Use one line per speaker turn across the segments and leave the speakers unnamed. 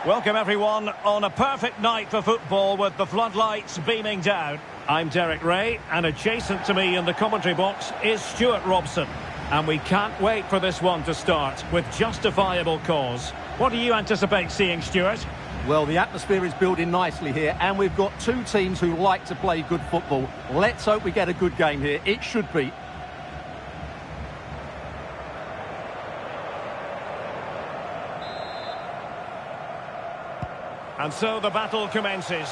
Welcome everyone on a perfect night for football with the floodlights beaming down. I'm Derek Ray, and adjacent to me in the commentary box is Stuart Robson. And we can't wait for this one to start with justifiable cause. What do you anticipate seeing, Stuart?
Well, the atmosphere is building nicely here, and we've got two teams who like to play good football. Let's hope we get a good game here. It should be.
And so the battle commences.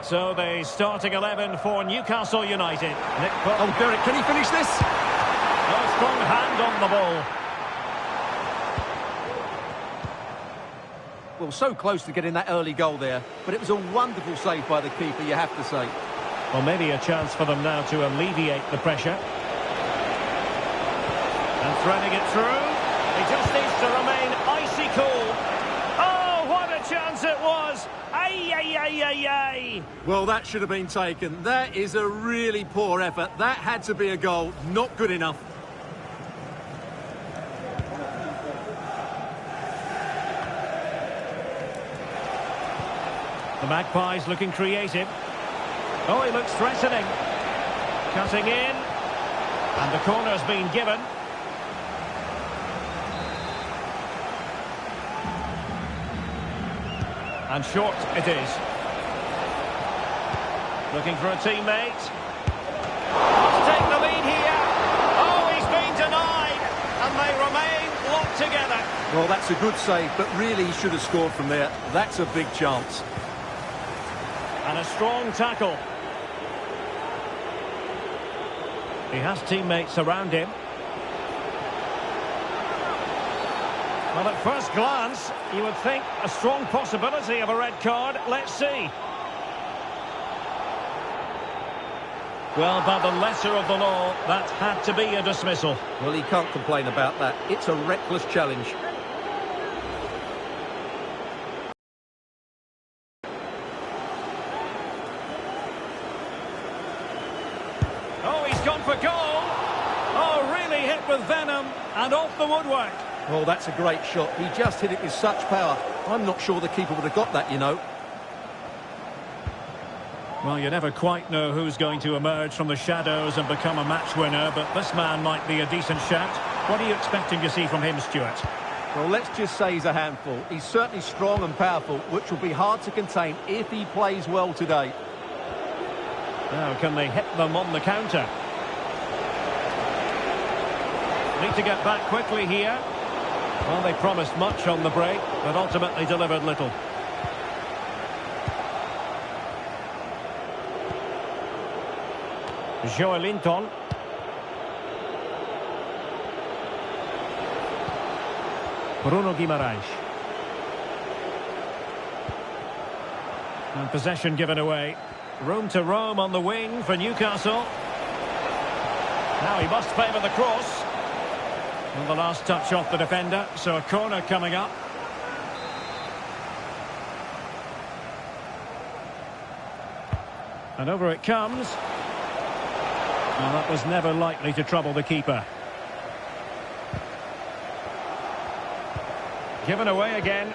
So the starting 11 for Newcastle United.
Oh, Derek, can he finish this?
A strong hand on the ball.
Well, so close to getting that early goal there, but it was a wonderful save by the keeper, you have to say.
Well, maybe a chance for them now to alleviate the pressure. And threading it through. He just needs to remain icy cool. Oh, what a chance it was! Ay, ay, ay, ay, ay!
Well, that should have been taken. That is a really poor effort. That had to be a goal. Not good enough.
The Magpies looking creative. Oh, he looks threatening. Cutting in. And the corner's been given. And short it is. Looking for a teammate. To take the lead here. Oh, he's been denied. And they remain locked together.
Well, that's a good save, but really he should have scored from there. That's a big chance.
And a strong tackle. He has teammates around him. Well, at first glance, you would think a strong possibility of a red card. Let's see. Well, by the letter of the law, that had to be a dismissal.
Well, he can't complain about that. It's a reckless challenge.
Oh, he's gone for goal. Oh, really hit with venom and off the woodwork.
Oh, that's a great shot. He just hit it with such power. I'm not sure the keeper would have got that, you know.
Well, you never quite know who's going to emerge from the shadows and become a match winner, but this man might be a decent shout. What are you expecting to see from him, Stuart?
Well, let's just say he's a handful. He's certainly strong and powerful, which will be hard to contain if he plays well today.
Now, can they hit them on the counter? Need to get back quickly here. Well, they promised much on the break, but ultimately delivered little. Joelinton. Bruno Guimaraes. And possession given away. Room to roam on the wing for Newcastle. Now he must favour the cross. And the last touch off the defender, so a corner coming up. And over it comes. Well, that was never likely to trouble the keeper. Given away again.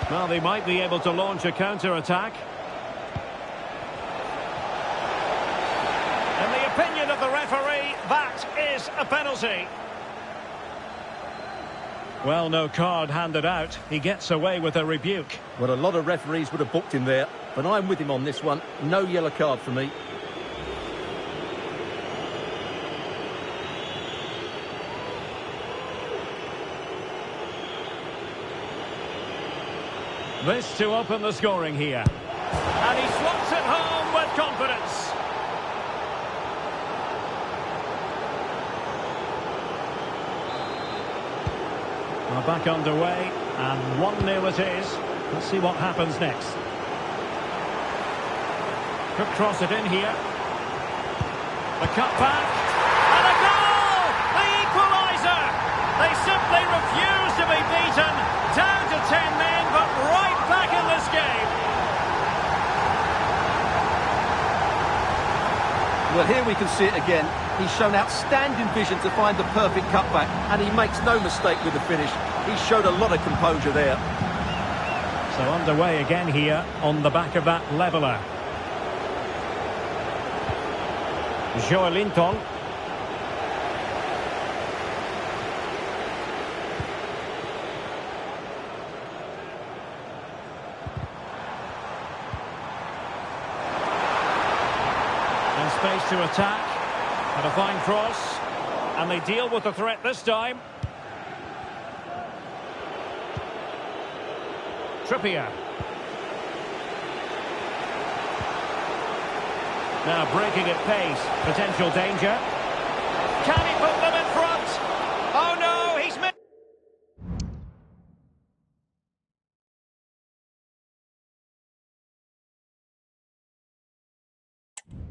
Well, they might be able to launch a counter-attack. In the opinion of the referee, that is a penalty. Well, no card handed out. He gets away with a rebuke.
Well, a lot of referees would have booked him there, but I'm with him on this one. No yellow card for me.
This to open the scoring here. And he slots it home with confidence. Well, back underway, and 1-0 it is. Let's see what happens next. Could cross it in here. The cut back. And a goal! The equaliser! They simply refuse to be beaten. Down to 10 men, but right back in this game.
Well, here we can see it again. He's shown outstanding vision to find the perfect cutback, and he makes no mistake with the finish. He showed a lot of composure there.
So underway again here on the back of that leveller. Joelinton. And space to attack. And a fine cross. And they deal with the threat this time. Trippier. Now breaking at pace. Potential danger. Can he put them in front? Oh no, he's missed.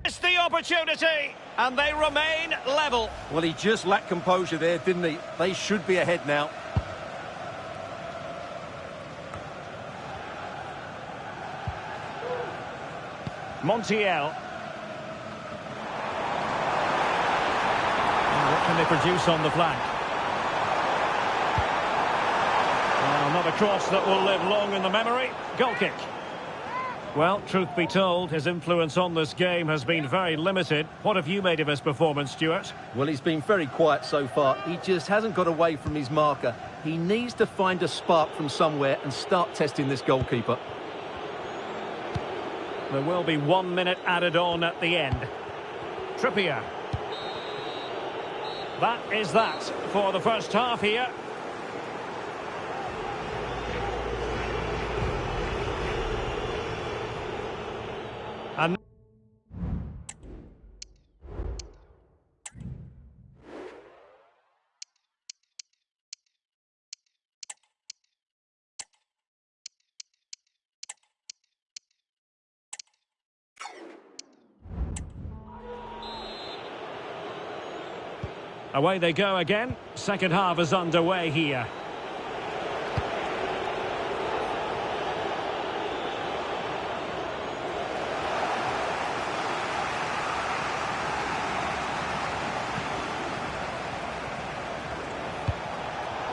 It's the opportunity, and they remain level.
Well, he just lacked composure there, didn't he? They should be ahead now.
Montiel. What can they produce on the flank? Well, not a cross that will live long in the memory. Goal kick. Well, truth be told, his influence on this game has been very limited. What have you made of his performance, Stuart?
Well, he's been very quiet so far. He just hasn't got away from his marker. He needs to find a spark from somewhere and start testing this goalkeeper.
There will be 1 minute added on at the end. Trippier. That is that for the first half here. And away they go again. Second half is underway here.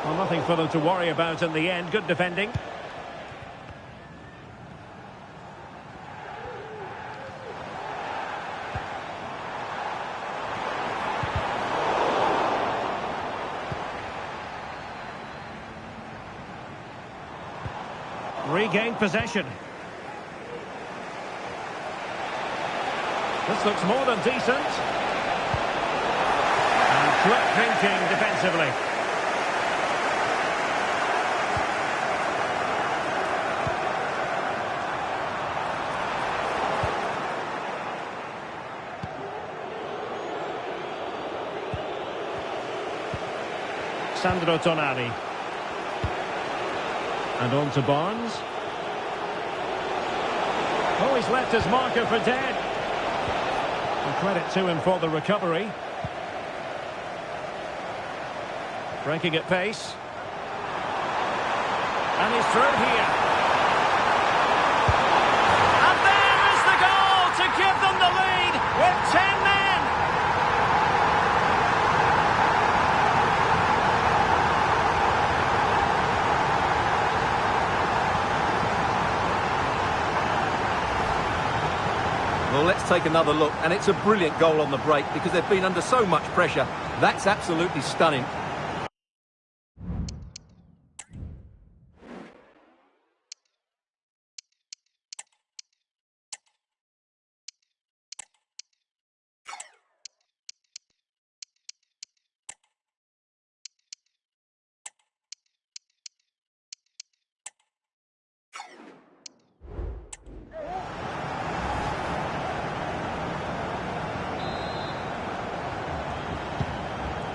Well, nothing for them to worry about in the end. Good defending. Regained possession. This looks more than decent. And quick thinking defensively. Sandro Tonali. And on to Barnes. Oh, he's left his marker for dead. And credit to him for the recovery. Breaking at pace. And he's through here. And there is the goal to give them the lead with 10 men.
Well, let's take another look, and it's a brilliant goal on the break because they've been under so much pressure. That's absolutely stunning.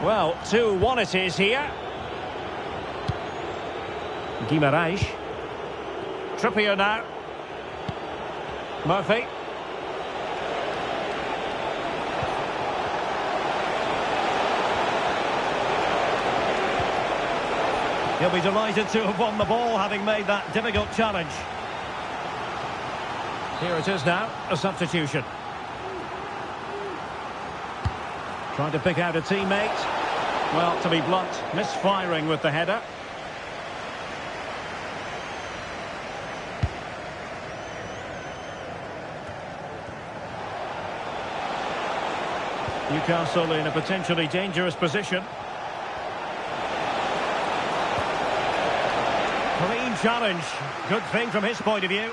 Well, 2-1 it is here. Guimarães. Trippier now. Murphy. He'll be delighted to have won the ball, having made that difficult challenge. Here it is now, a substitution. Trying to pick out a teammate. Well, to be blunt, misfiring with the header. Newcastle in a potentially dangerous position. Clean challenge. Good thing from his point of view.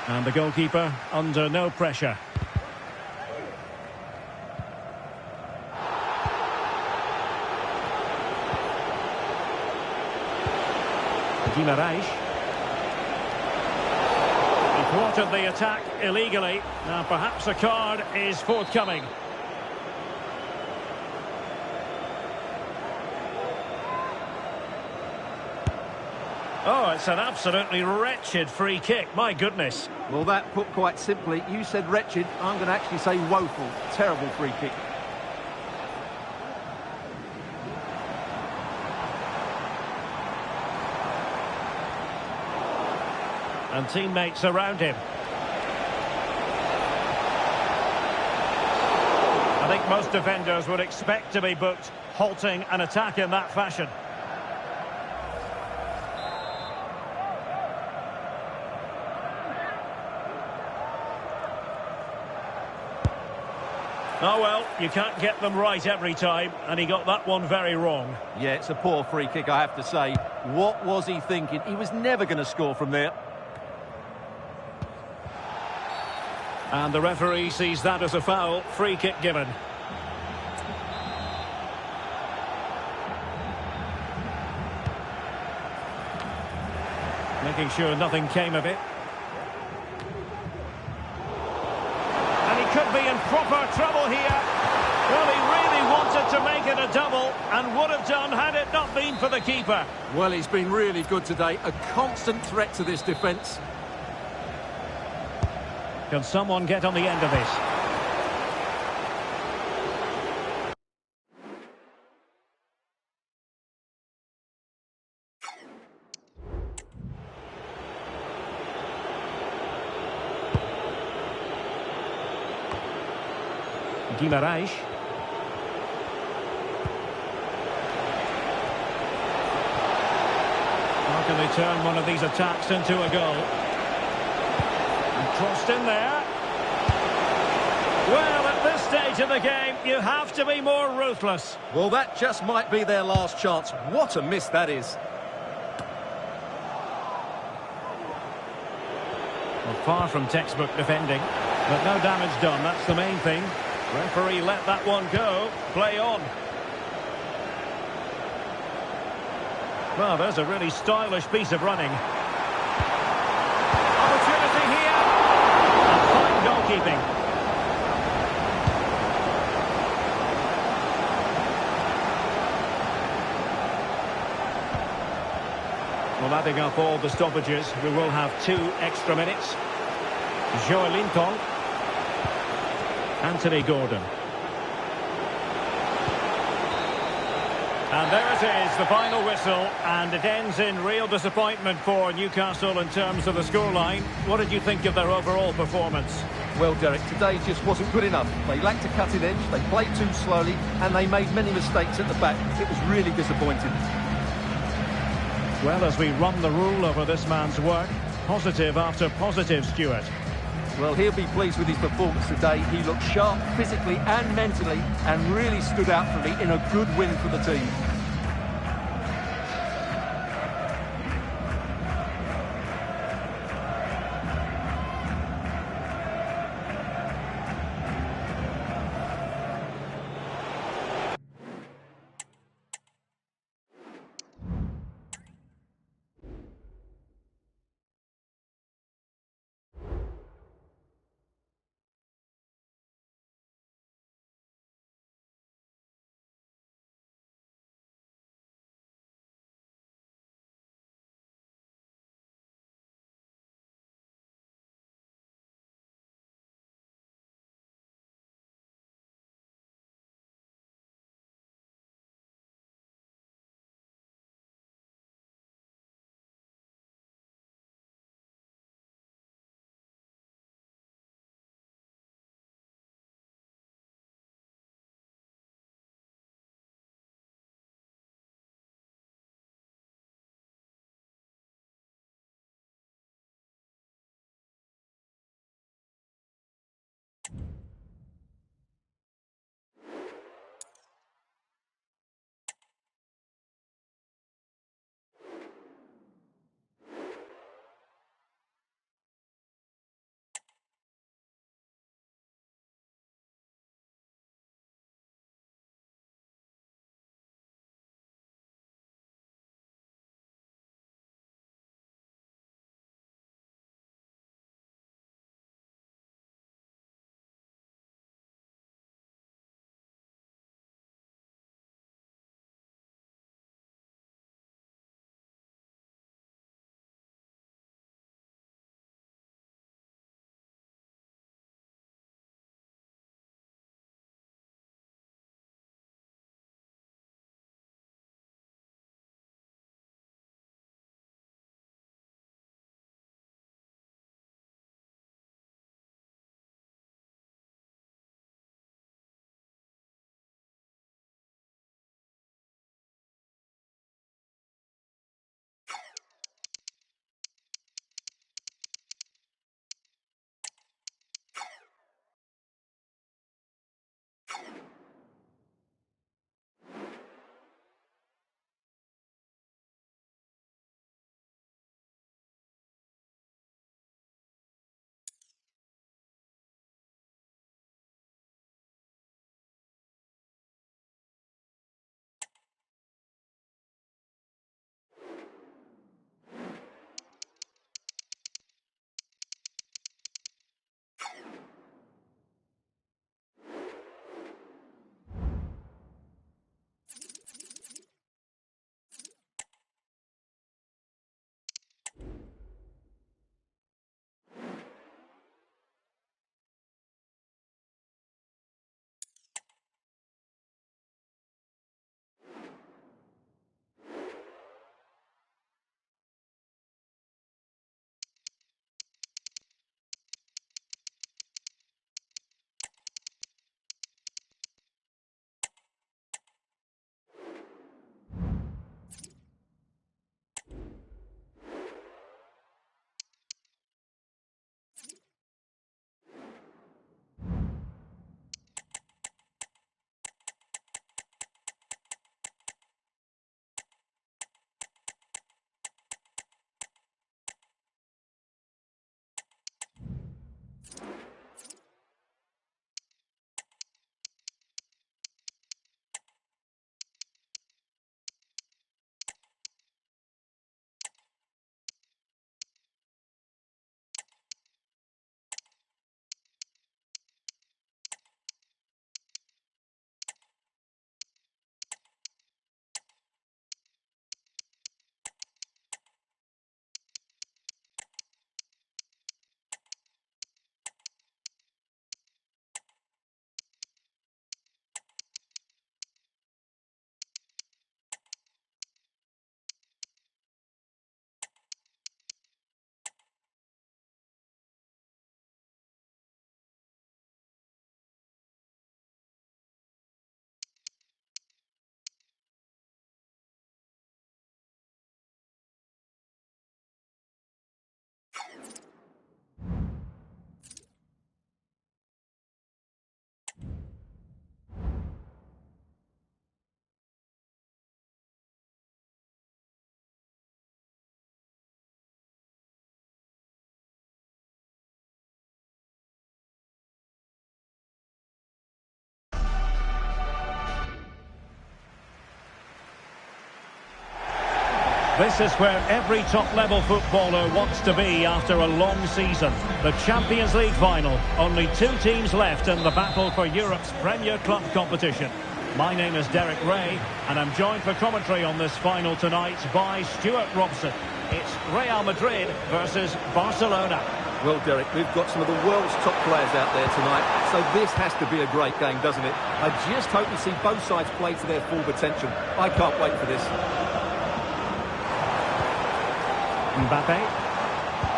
And the goalkeeper under no pressure. Guimaraes. He thwarted the attack illegally. Now perhaps a card is forthcoming. Oh, it's an absolutely wretched free kick. My goodness.
Well, that put quite simply, you said wretched. I'm going to actually say woeful. Terrible free kick.
And teammates around him. I think most defenders would expect to be booked, halting an attack in that fashion. Oh well, you can't get them right every time, and he got that one very wrong.
Yeah, it's a poor free kick, I have to say. What was he thinking? He was never going to score from there.
And the referee sees that as a foul. Free kick given. Making sure nothing came of it. And he could be in proper trouble here. Well, he really wanted to make it a double and would have done had it not been for the keeper.
Well, he's been really good today. A constant threat to this defence.
Can someone get on the end of this? Guimaraes. How can they turn one of these attacks into a goal? Crossed in there. Well, at this stage of the game, you have to be more ruthless.
Well, that just might be their last chance. What a miss that is.
Well, far from textbook defending, but no damage done. That's the main thing. Referee let that one go. Play on. Well, there's a really stylish piece of running. Opportunity here. Goalkeeping. Well, adding up all the stoppages, we will have 2 extra minutes. Joelinton. Anthony Gordon. And there it is, the final whistle, and it ends in real disappointment for Newcastle in terms of the scoreline. What did you think of their overall performance?
Well, Derek, today just wasn't good enough. They lacked a cutting edge, they played too slowly, and they made many mistakes at the back. It was really disappointing.
Well, as we run the rule over this man's work, positive after positive, Stuart.
Well, he'll be pleased with his performance today. He looked sharp physically and mentally and really stood out for me in a good win for the team.
This is where every top-level footballer wants to be after a long season. The Champions League final. Only 2 teams left in the battle for Europe's Premier Club competition. My name is Derek Ray, and I'm joined for commentary on this final tonight by Stuart Robson. It's Real Madrid versus Barcelona.
Well, Derek, we've got some of the world's top players out there tonight, so this has to be a great game, doesn't it? I just hope we see both sides play to their full potential. I can't wait for this.
Mbappe,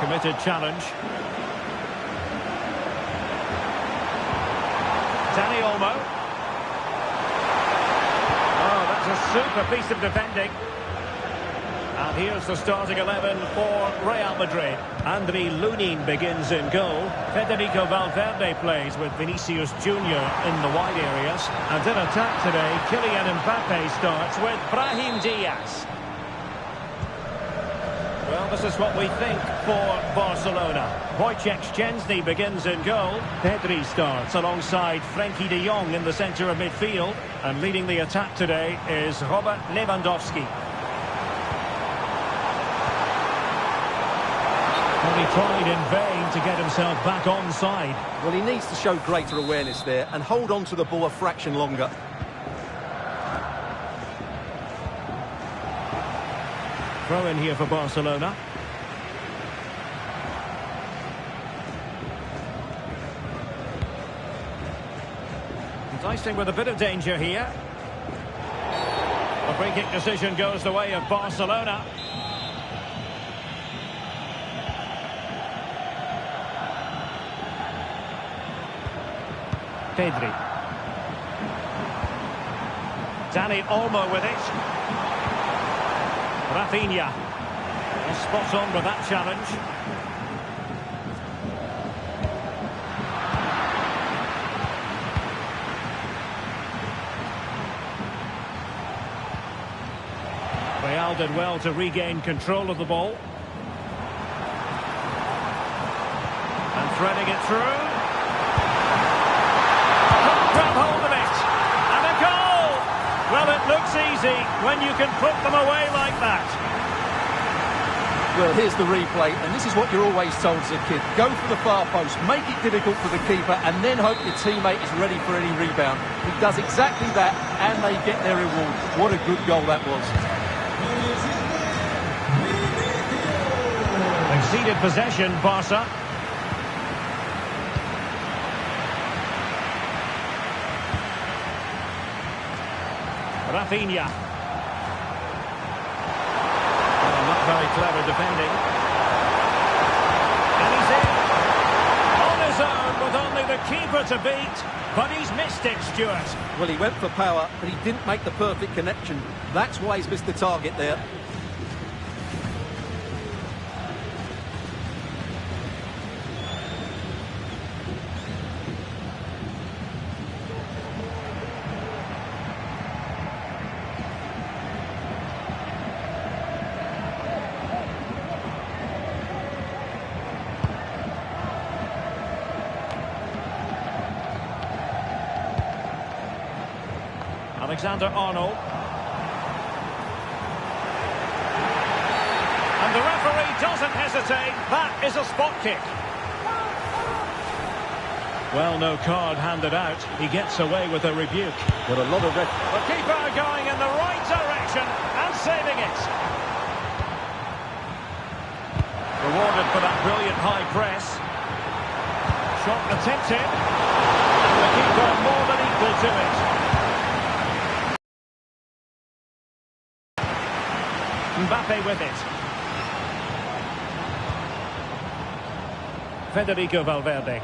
committed challenge. Dani Olmo. Oh, that's a super piece of defending. And here's the starting 11 for Real Madrid. Andriy Lunin begins in goal. Federico Valverde plays with Vinicius Junior in the wide areas. And in attack today, Kylian Mbappe starts with Brahim Diaz. Well, this is what we think for Barcelona. Wojciech Szczęsny begins in goal. Pedri starts alongside Frenkie de Jong in the centre of midfield. And leading the attack today is Robert Lewandowski. Well, he tried in vain to get himself back onside.
Well, he needs to show greater awareness there and hold on to the ball a fraction longer.
Throw in here for Barcelona. Enticing with a bit of danger here. The free kick decision goes the way of Barcelona. Pedri. Dani Olmo with it. Rafinha. Spot on with that challenge. Real did well to regain control of the ball. And threading it through. Can't grab hold of it. And a goal! Well, it looks easy when you can put them away like that.
Well, here's the replay, and this is what you're always told as a kid. Go for the far post, make it difficult for the keeper, and then hope your teammate is ready for any rebound. He does exactly that, and they get their reward. What a good goal that was.
Conceded possession, Barca. Rafinha. Oh, not very clever defending. And he's in. On his own with only the keeper to beat. But he's missed it, Stuart.
Well, he went for power, but he didn't make the perfect connection. That's why he's missed the target there.
Alexander-Arnold. And the referee doesn't hesitate. That is a spot kick. Well, no card handed out. He gets away with a rebuke.
But a lot of
The keeper going in the right direction and saving it. Rewarded for that brilliant high press. Shot attempted. And the keeper more than equal to it. Mbappe with it. Federico Valverde.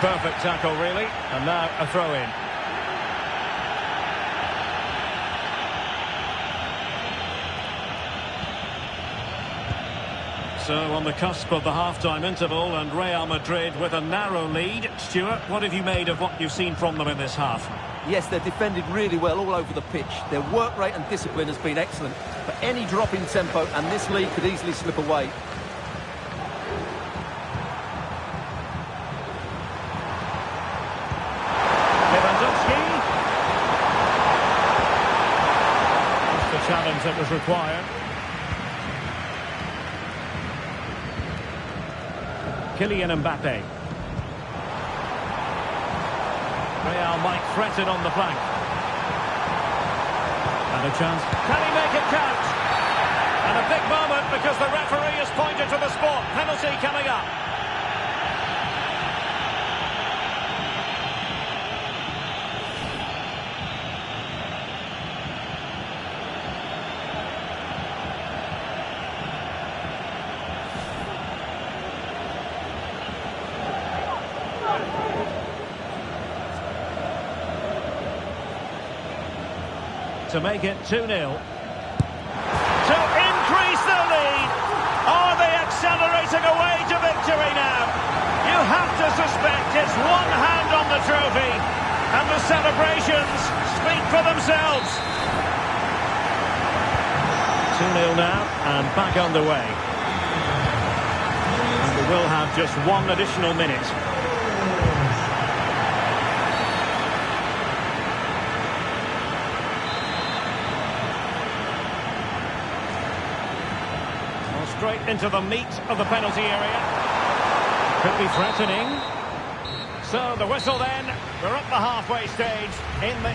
perfect tackle, really. And now a throw-in. So on the cusp of the half-time interval, and Real Madrid with a narrow lead. Stuart, what have you made of what you've seen from them in this half?
Yes, they're defended really well all over the pitch. Their work rate and discipline has been excellent. But any drop in tempo and this lead could easily slip away.
That's the challenge that was required. Kylian Mbappe. Real might threaten on the flank. And a chance. Can he make it count? And a big moment because the referee has pointed to the spot. Penalty coming up. To make it 2-0. To increase the lead. Are they accelerating away to victory now? You have to suspect it's one hand on the trophy. And the celebrations speak for themselves. 2-0 now, and back underway. And we will have just one additional minute. Straight into the meat of the penalty area. Could be threatening. So the whistle then. We're at the halfway stage in the...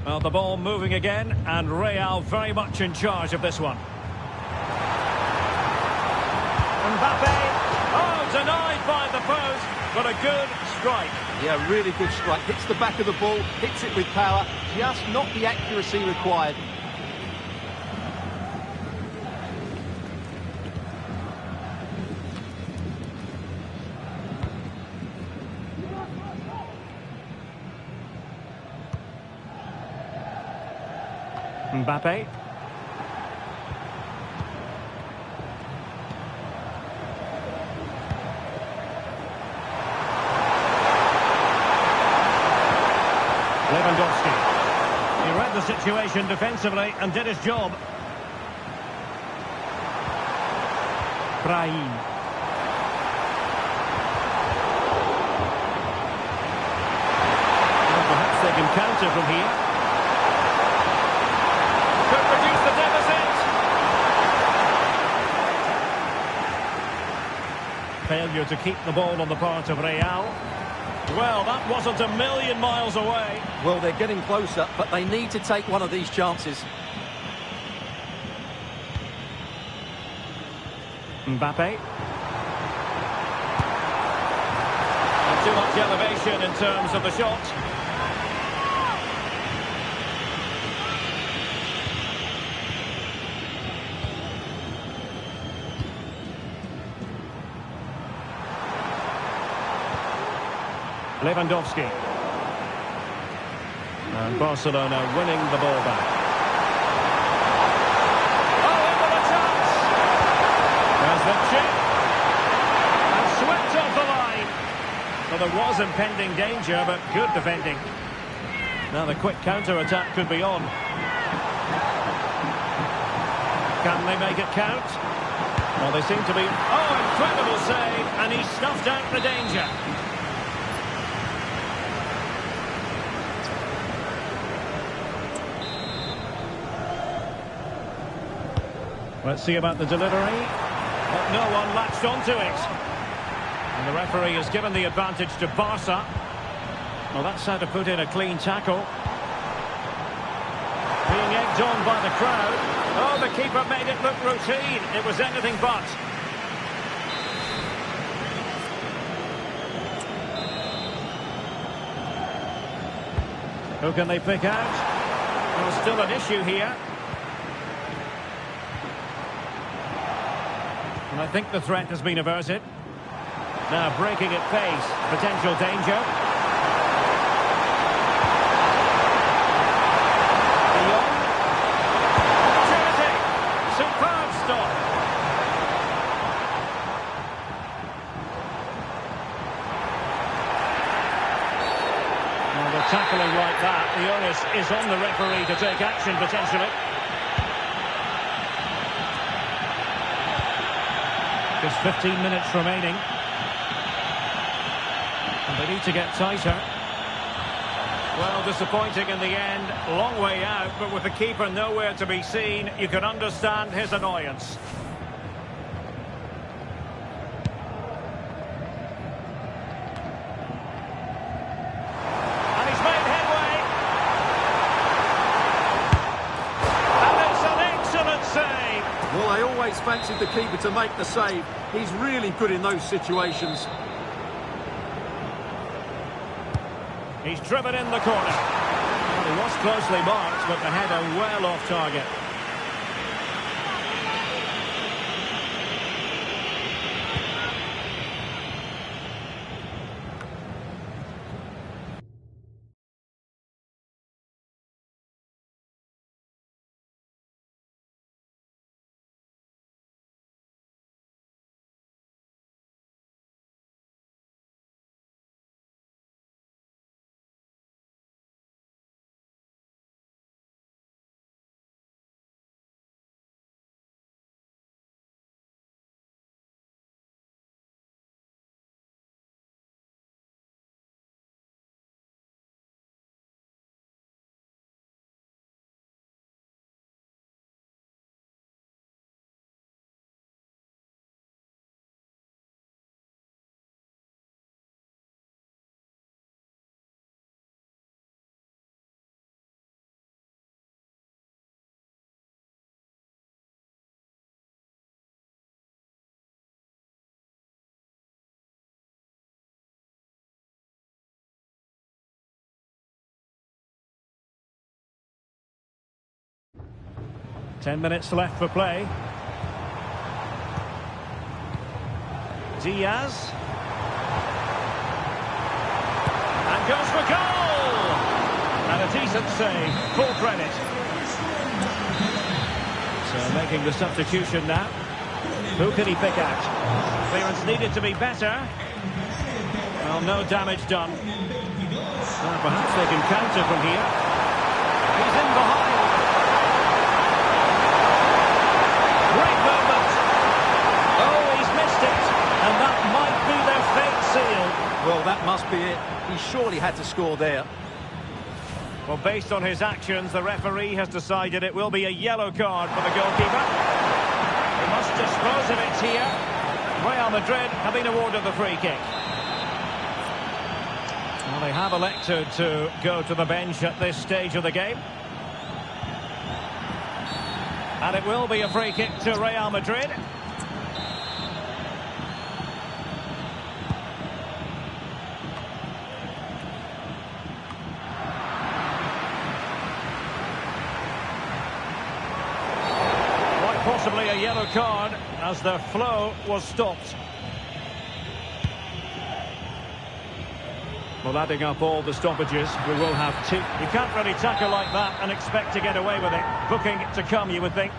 Well, the ball moving again, and Real very much in charge of this one. Mbappe, oh, denied by the post, but a good strike.
Yeah, really good strike. Hits the back of the ball, hits it with power, just not the accuracy required.
Mbappe. Lewandowski. He read the situation defensively and did his job. Brahim. Well, perhaps they can counter from here. Could reduce the deficit. Failure to keep the ball on the part of Real. Well, that wasn't a million miles away.
Well, they're getting closer, but they need to take one of these chances.
Mbappe. Not too much elevation in terms of the shot. Lewandowski. And Barcelona winning the ball back. Oh, into the chance! There's the chip. And swept off the line. Well, there was impending danger, but good defending. Now the quick counter-attack could be on. Can they make it count? Well, they seem to be... Oh, incredible save, and he snuffed out the danger. Let's see about the delivery. But no one latched onto it. And the referee has given the advantage to Barca. Well, that's how to put in a clean tackle. Being egged on by the crowd. Oh, the keeper made it look routine. It was anything but. Who can they pick out? Well, still an issue here. And I think the threat has been averted. Now breaking at pace. Potential danger. Opportunity. Superb stop. Well, the tackling like that, the onus is on the referee to take action potentially. Just 15 minutes remaining. And they need to get tighter. Well, disappointing in the end. Long way out, but with the keeper nowhere to be seen, you can understand his annoyance. And he's made headway. And it's an excellent save.
Well, I always fancied the keeper to make the save. He's really good in those situations.
He's driven in the corner. Well, he was closely marked, but the header well off target. Ten minutes left for play. Diaz. And goes for goal! And a decent save. Full credit. So making the substitution now. Who can he pick out? Clearance needed to be better. Well, no damage done. Well, perhaps they can counter from here. He's in behind. Great moment. Oh, he's missed it. And that might be their fate sealed.
Well, that must be it. He surely had to score there.
Well, based on his actions, the referee has decided it will be a yellow card for the goalkeeper. He must dispose of it here. Real Madrid have been awarded the free kick. Well, they have elected to go to the bench at this stage of the game. And it will be a free kick to Real Madrid. Quite possibly a yellow card as the flow was stopped. Well, adding up all the stoppages, we will have two. You can't really tackle like that and expect to get away with it. Booking to come, you would think.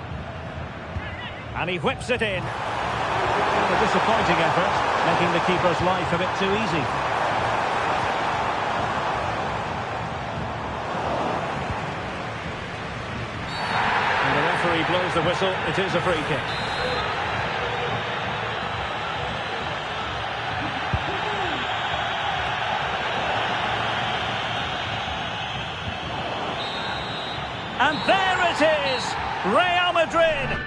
And he whips it in. A disappointing effort, making the keeper's life a bit too easy. And the referee blows the whistle. It is a free kick. And there it is, Real Madrid.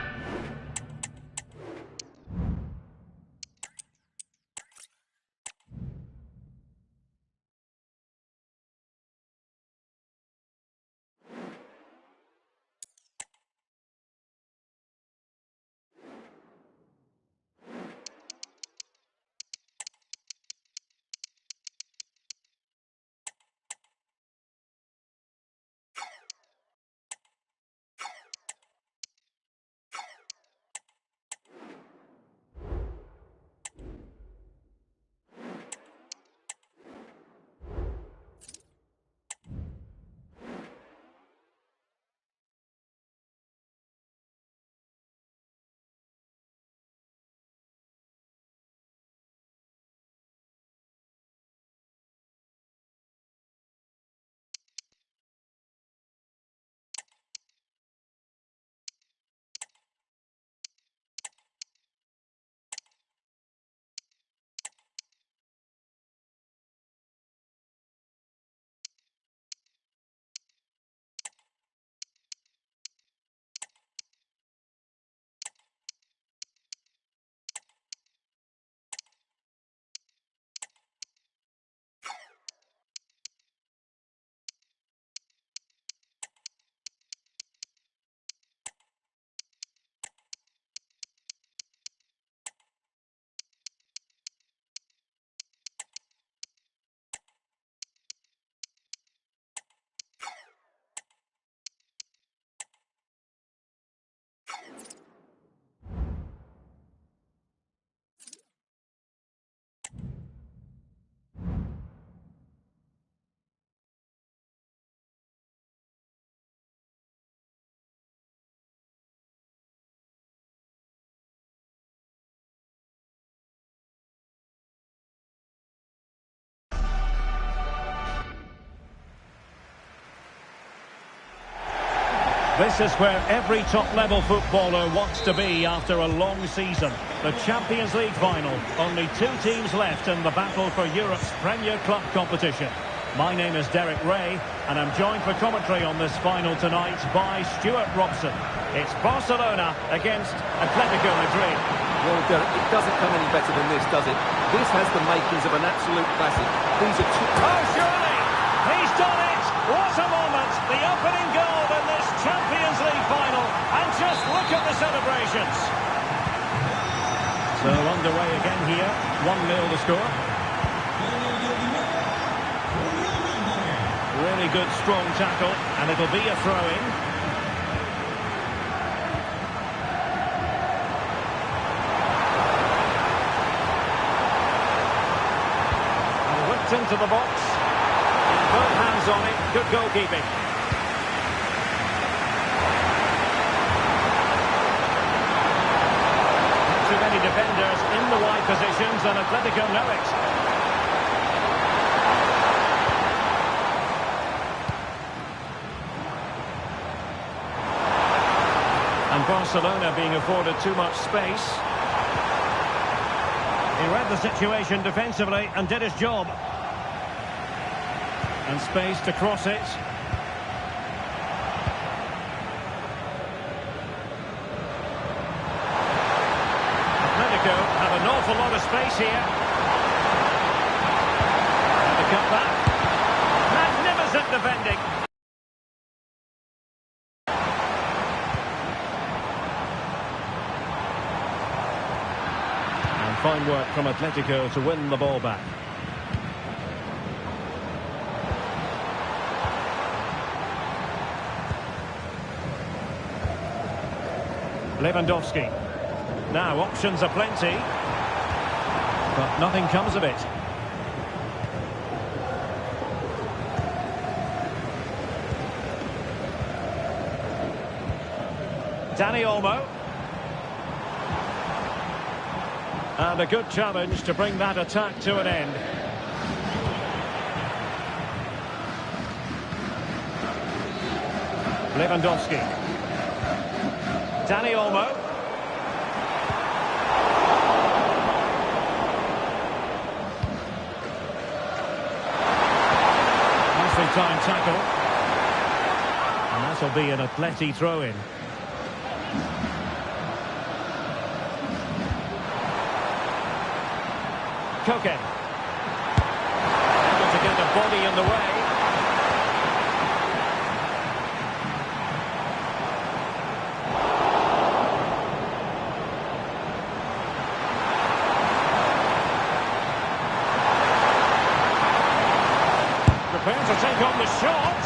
This is where every top-level footballer wants to be after a long season. The Champions League final. Only 2 teams left in the battle for Europe's Premier Club competition. My name is Derek Ray, and I'm joined for commentary on this final tonight by Stuart Robson. It's Barcelona against Atletico Madrid.
Well, Derek, it doesn't come any better than this, does it? This has the makings of an absolute classic. These are two...
Oh, surely! He's done it! What a moment! The opening goal in this Champions League final. And just look at the celebrations. So underway again here. 1-0 the score. Really good, strong tackle. And it'll be a throw-in. Whipped into the box. And both hands on it. Good goalkeeping. Not too many defenders in the wide positions, and Atletico know it. And Barcelona being afforded too much space. He read the situation defensively and did his job. And space to cross it. Atletico have an awful lot of space here. And the cutback. Magnificent defending. And fine work from Atletico to win the ball back. Lewandowski. Now, options are plenty, but nothing comes of it. Dani Olmo. And a good challenge to bring that attack to an end. Lewandowski. Dani Olmo. Nicely timed tackle. And as This will be an Atleti throw-in. Koke. Able to get a body in the way. Prepared to take on the shot.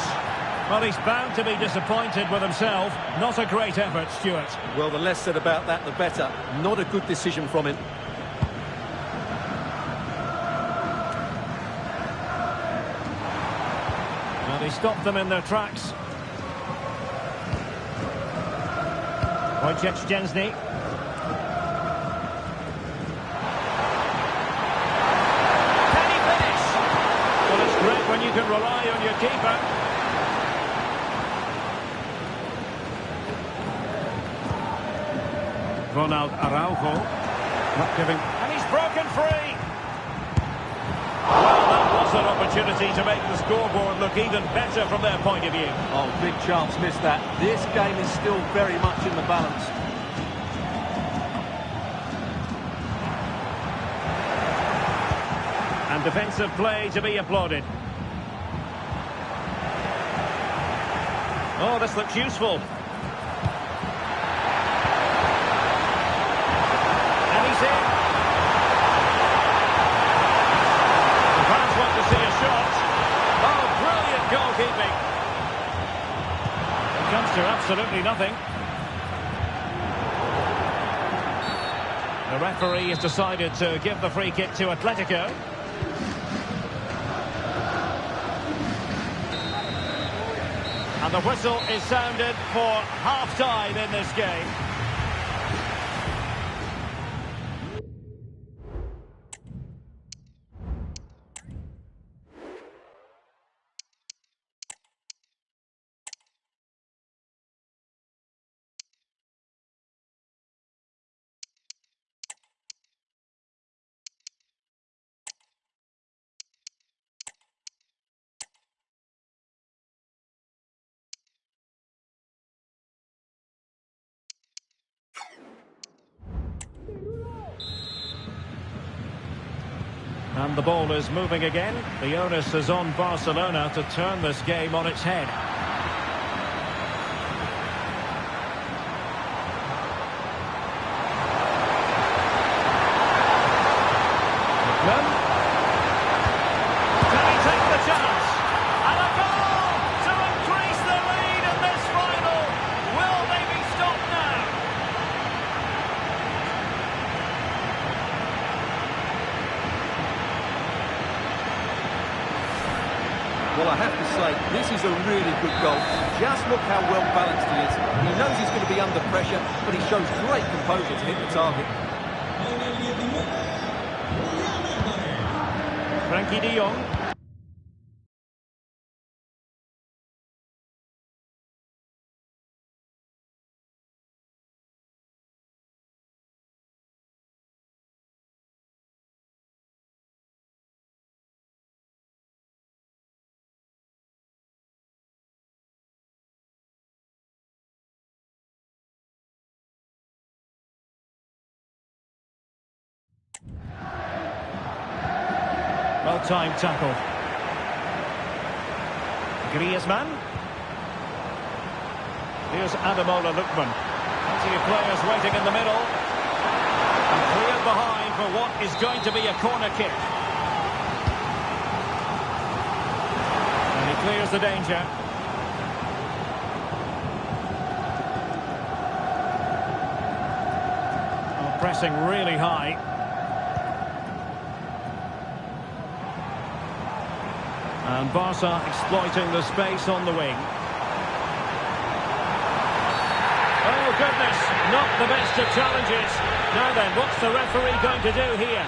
Well, he's bound to be disappointed with himself. Not a great effort, Stuart.
Well, the less said about that, the better. Not a good decision from him.
And he stopped them in their tracks. Wojciech Szczęsny. Can he finish? Well, it's great when you can rely on your keeper. Ronald Araujo. Not giving. And he's broken free. Well, that was an opportunity to make the scoreboard look even better from their point of view.
Oh, big chance missed that. This game is still very much in the balance.
And defensive play to be applauded. Oh, this looks useful. And he's in. The fans want to see a shot. Oh, brilliant goalkeeping. It comes to absolutely nothing. The referee has decided to give the free kick to Atletico. And the whistle is sounded for half-time in this game. And the ball is moving again. The onus is on Barcelona to turn this game on its head. Can he take the chance? And a goal to increase the lead in this final. Will they be stopped now?
Well, I have to say, this is a really good goal. Just look how well balanced he is. He knows he's going to be under pressure, but he shows great composure to hit the target.
Frankie de Jong. Well-timed tackle. Griezmann. Here's Ademola Lookman. Plenty of players waiting in the middle. And cleared behind for what is going to be a corner kick. And he clears the danger. Oh, pressing really high. And Barca exploiting the space on the wing. Oh, goodness, not the best of challenges. Now then, what's the referee going to do here?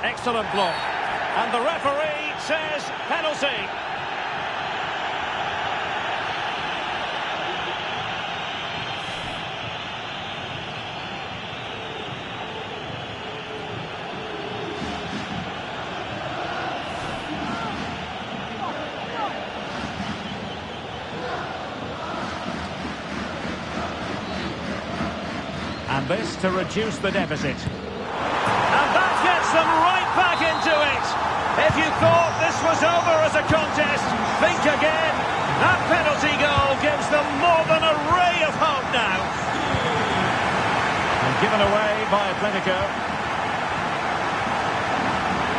Excellent block. And the referee says penalty. And this to reduce the deficit. And that gets them right back into it. If you thought this was over as a contest, think again. That penalty goal gives them more than a ray of hope now. And given away by Atletico.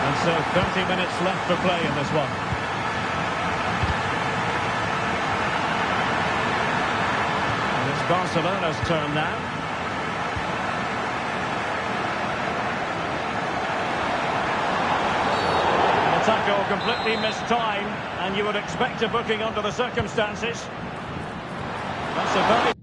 And so 30 minutes left for play in this one. And it's Barcelona's turn now. Tackle completely mistimed, and you would expect a booking under the circumstances. That's a very...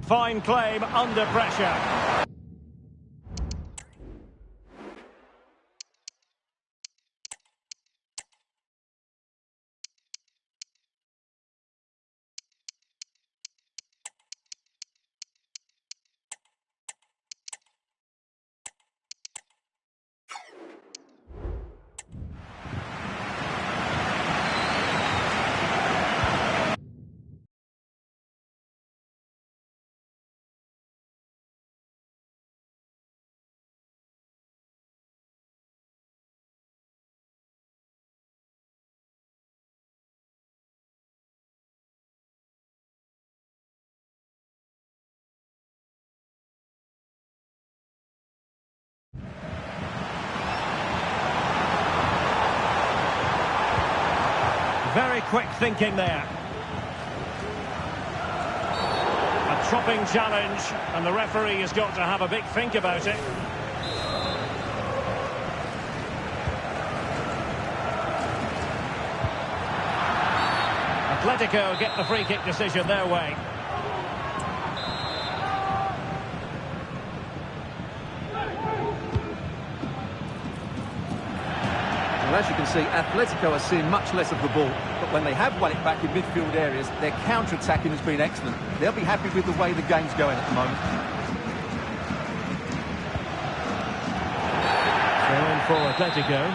Fine claim under pressure. Very quick thinking there. A chopping challenge, and the referee has got to have a big think about it. Atletico get the free kick decision their way.
Well, as you can see, Atletico are seeing much less of the ball, but when they have won it back in midfield areas, their counter-attacking has been excellent. They'll be happy with the way the game's going at the moment.
Throw in for Atletico.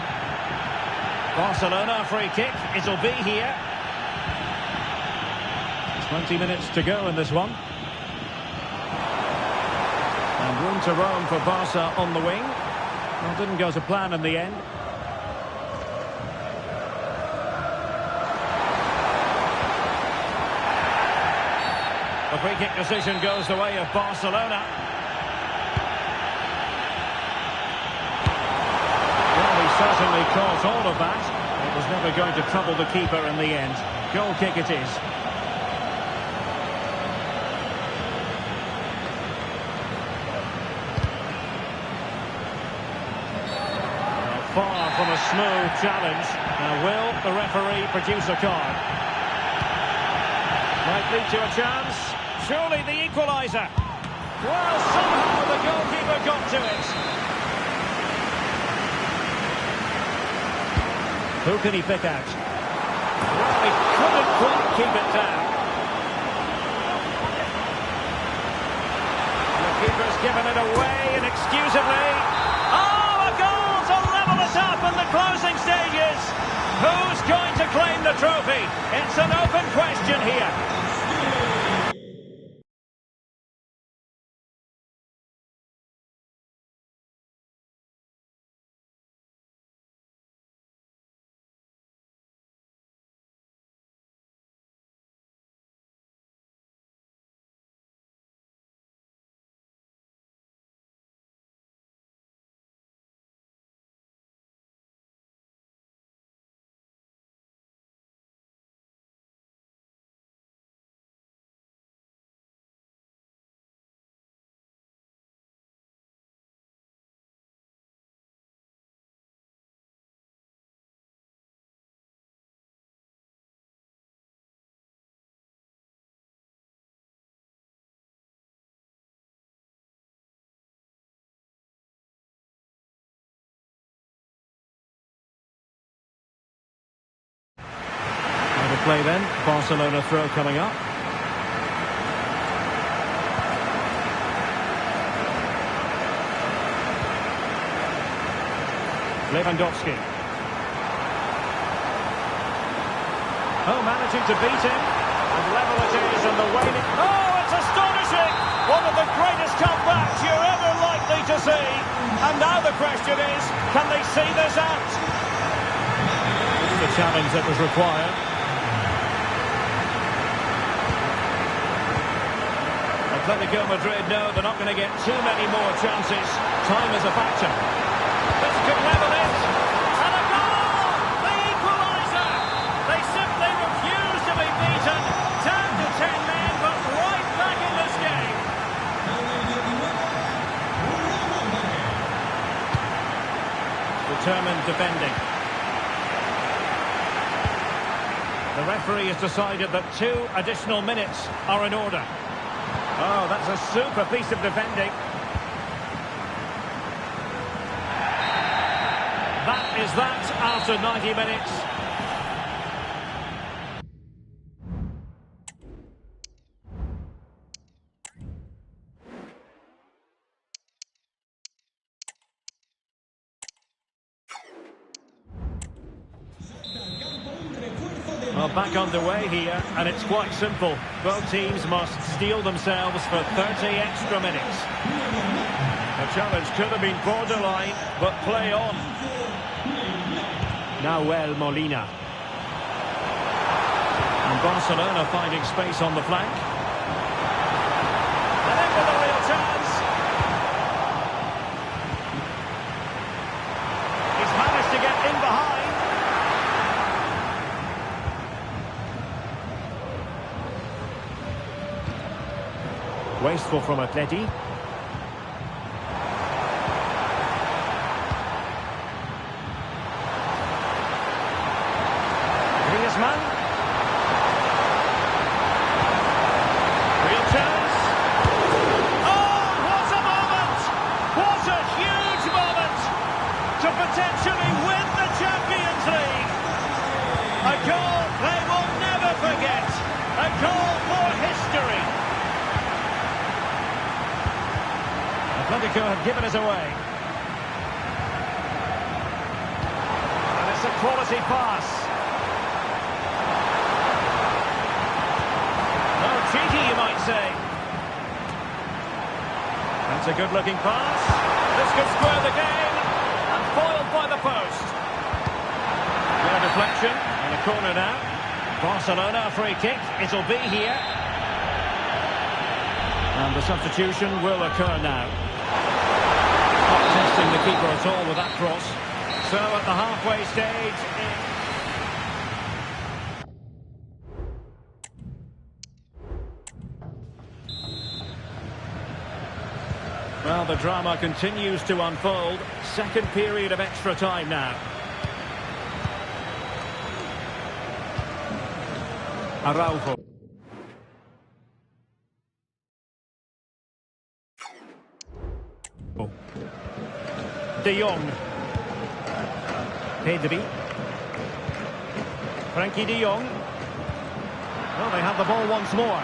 Barcelona free kick, it'll be here. 20 minutes to go in this one. And room to roam for Barca on the wing. Well, didn't go to plan in the end. The free kick decision goes the way of Barcelona. Well, he certainly caught all of that. It was never going to trouble the keeper in the end. Goal kick it is. Far from a smooth challenge. Now will the referee produce a card? Might lead to a chance. Surely the equaliser. Well, somehow the goalkeeper got to it. Who can he pick out? Well, he couldn't quite keep it down. The keeper's given it away inexcusably. Oh, a goal to level it up in the closing stages. Who's going to claim the trophy? It's an open question here. Play then, Barcelona throw coming up. Lewandowski. Oh, managing to beat him. And level it is, and the waiting... Oh, it's astonishing! One of the greatest comebacks you're ever likely to see. And now the question is, can they see this out? The challenge that was required. Atletico Madrid know they're not going to get too many more chances. Time is a factor. This could level it. And a goal! The equaliser! They simply refuse to be beaten. Down to 10 men, but right back in this game. Determined defending. The referee has decided that 2 additional minutes are in order. Oh, that's a super piece of defending. That is that after 90 minutes. Well, back underway here, and it's quite simple. Both teams must steel themselves for 30 extra minutes. The challenge could have been borderline, but play on. Nahuel Molina. And Barcelona finding space on the flank. And in with a real chance. He's managed to get in behind. Wasteful from Atleti. Griezmann. Real chance. Oh, what a moment! What a huge moment to potentially win the Champions League. A goal they will never forget. A goal for history. Atletico have given us away. And it's a quality pass. Oh, cheeky, you might say. That's a good-looking pass. This could square the game. And foiled by the post. Good deflection. And a corner now. Barcelona, a free kick. It'll be here. And the substitution will occur now. Not testing the keeper at all with that cross. So at the halfway stage... Well, the drama continues to unfold. Second period of extra time now. Araujo. De Jong. Pedri. Frankie de Jong. Well, they have the ball once more.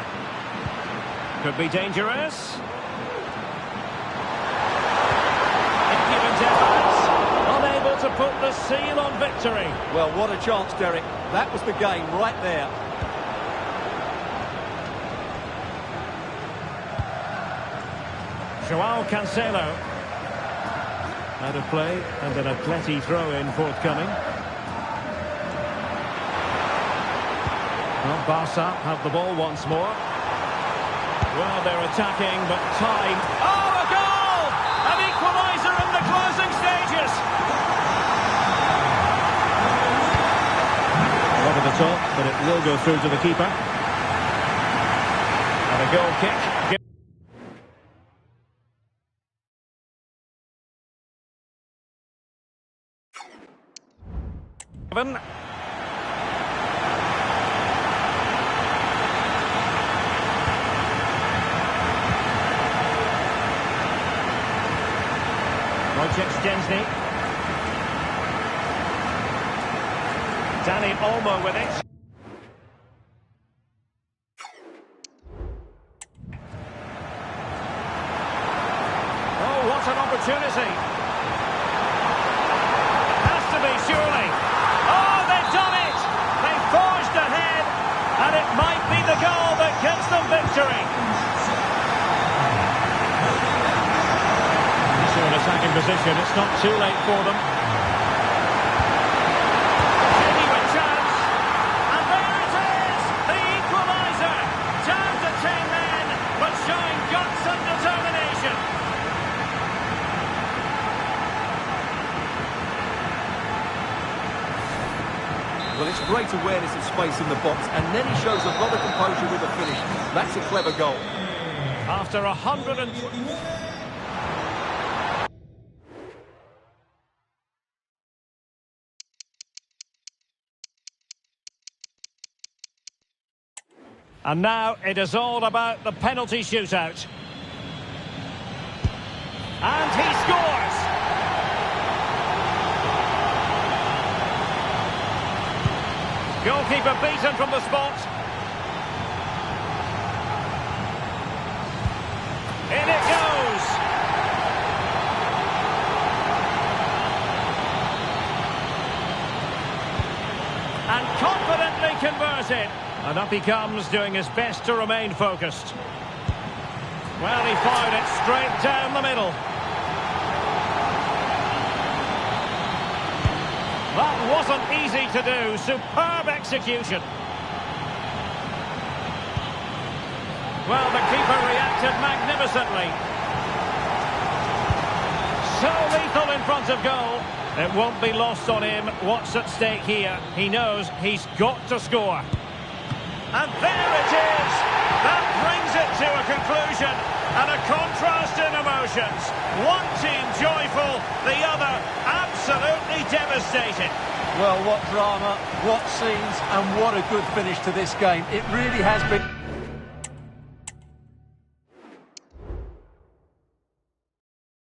Could be dangerous. Impudent efforts. Unable to put the seal on victory.
Well, what a chance, Derek. That was the game right there.
Joao Cancelo. Out of play, and an Atleti throw-in forthcoming. Well, Barca have the ball once more. Well, they're attacking, but time... Oh, a goal! An equaliser in the closing stages! Over the top, but it will go through to the keeper. And a goal kick. Szczęsny. Dani Olmo with it. Oh, what an opportunity. be the goal that gives them victory. So an attacking position, it's not too late for them. Genuine chance. And there it is! The equaliser! Down to 10 men, but showing guts and determination.
Well, it's great awareness of space in the box, and then he shows a lot of composure with the finish. That's a clever goal.
After 100 and... And now it is all about the penalty shootout. And he scores! Goalkeeper beaten from the spot. In it goes! And confidently converted. And up he comes, doing his best to remain focused. Well, he fired it straight down the middle. That wasn't easy to do. Superb execution. Well, the keeper reacted magnificently. So lethal in front of goal. It won't be lost on him what's at stake here. He knows he's got to score. And there it is! That brings it to a conclusion and a contrast in emotions. One team joyful, the other absolutely devastated.
Well, what drama, what scenes, and what a good finish to this game. It really has been...